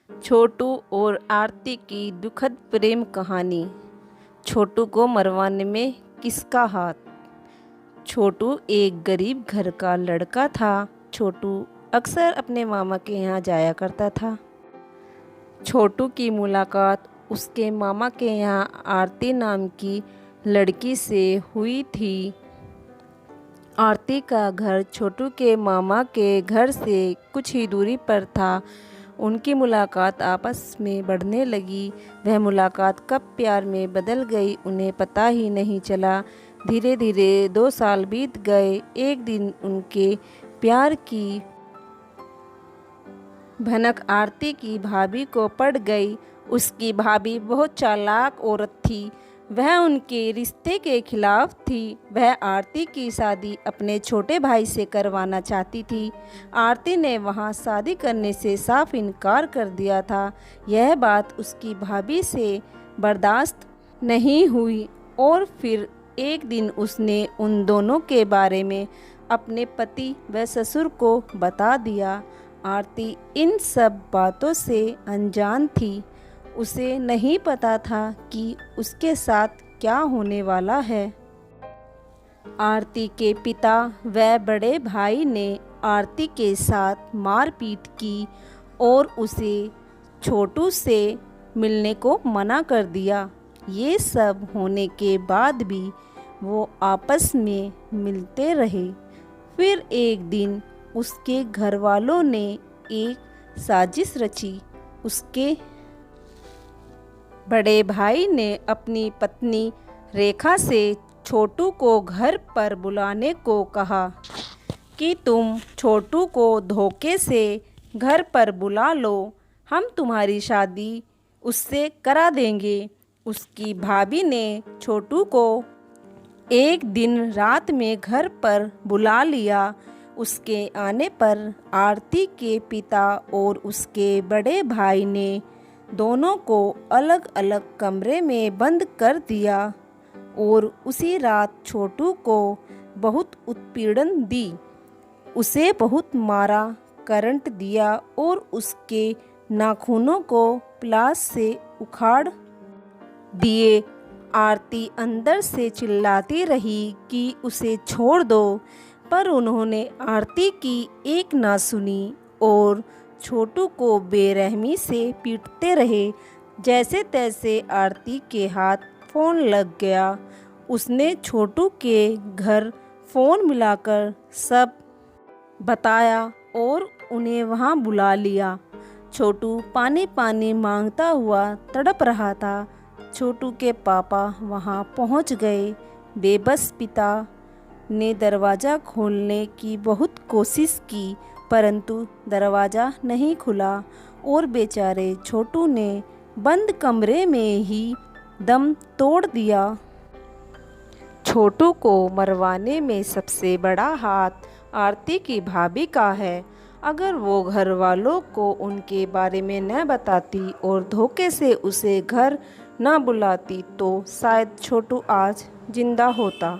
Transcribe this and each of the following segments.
छोटू और आरती की दुखद प्रेम कहानी। छोटू को मरवाने में किसका हाथ। छोटू एक गरीब घर का लड़का था। छोटू अक्सर अपने मामा के यहाँ जाया करता था। छोटू की मुलाकात उसके मामा के यहाँ आरती नाम की लड़की से हुई थी। आरती का घर छोटू के मामा के घर से कुछ ही दूरी पर था। उनकी मुलाकात आपस में बढ़ने लगी। वह मुलाकात कब प्यार में बदल गई उन्हें पता ही नहीं चला। धीरे धीरे 2 साल बीत गए। एक दिन उनके प्यार की भनक आरती की भाभी को पड़ गई। उसकी भाभी बहुत चालाक औरत थी। वह उनके रिश्ते के खिलाफ थी। वह आरती की शादी अपने छोटे भाई से करवाना चाहती थी। आरती ने वहां शादी करने से साफ इनकार कर दिया था। यह बात उसकी भाभी से बर्दाश्त नहीं हुई और फिर एक दिन उसने उन दोनों के बारे में अपने पति व ससुर को बता दिया। आरती इन सब बातों से अनजान थी। उसे नहीं पता था कि उसके साथ क्या होने वाला है। आरती के पिता व बड़े भाई ने आरती के साथ मारपीट की और उसे छोटू से मिलने को मना कर दिया। ये सब होने के बाद भी वो आपस में मिलते रहे। फिर एक दिन उसके घर वालों ने एक साजिश रची। उसके बड़े भाई ने अपनी पत्नी रेखा से छोटू को घर पर बुलाने को कहा कि तुम छोटू को धोखे से घर पर बुला लो, हम तुम्हारी शादी उससे करा देंगे। उसकी भाभी ने छोटू को एक दिन रात में घर पर बुला लिया। उसके आने पर आरती के पिता और उसके बड़े भाई ने दोनों को अलग अलग कमरे में बंद कर दिया और उसी रात छोटू को बहुत उत्पीड़न दी। उसे बहुत मारा, करंट दिया और उसके नाखूनों को प्लास से उखाड़ दिए। आरती अंदर से चिल्लाती रही कि उसे छोड़ दो, पर उन्होंने आरती की एक ना सुनी और छोटू को बेरहमी से पीटते रहे। जैसे तैसे आरती के हाथ फ़ोन लग गया। उसने छोटू के घर फ़ोन मिलाकर सब बताया और उन्हें वहां बुला लिया। छोटू पानी पानी मांगता हुआ तड़प रहा था। छोटू के पापा वहां पहुंच गए। बेबस पिता ने दरवाज़ा खोलने की बहुत कोशिश की, परंतु दरवाज़ा नहीं खुला और बेचारे छोटू ने बंद कमरे में ही दम तोड़ दिया। छोटू को मरवाने में सबसे बड़ा हाथ आरती की भाभी का है। अगर वो घर वालों को उनके बारे में न बताती और धोखे से उसे घर न बुलाती तो शायद छोटू आज जिंदा होता।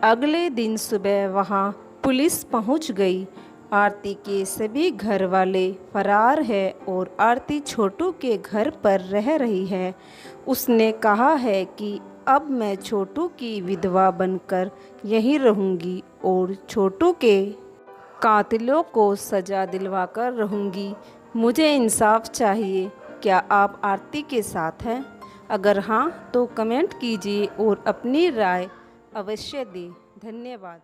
अगले दिन सुबह वहाँ पुलिस पहुँच गई। आरती के सभी घर वाले फरार है और आरती छोटू के घर पर रह रही है। उसने कहा है कि अब मैं छोटू की विधवा बनकर यहीं रहूंगी और छोटू के कातिलों को सजा दिलवाकर रहूंगी। मुझे इंसाफ चाहिए। क्या आप आरती के साथ हैं? अगर हाँ तो कमेंट कीजिए और अपनी राय अवश्य दें। धन्यवाद।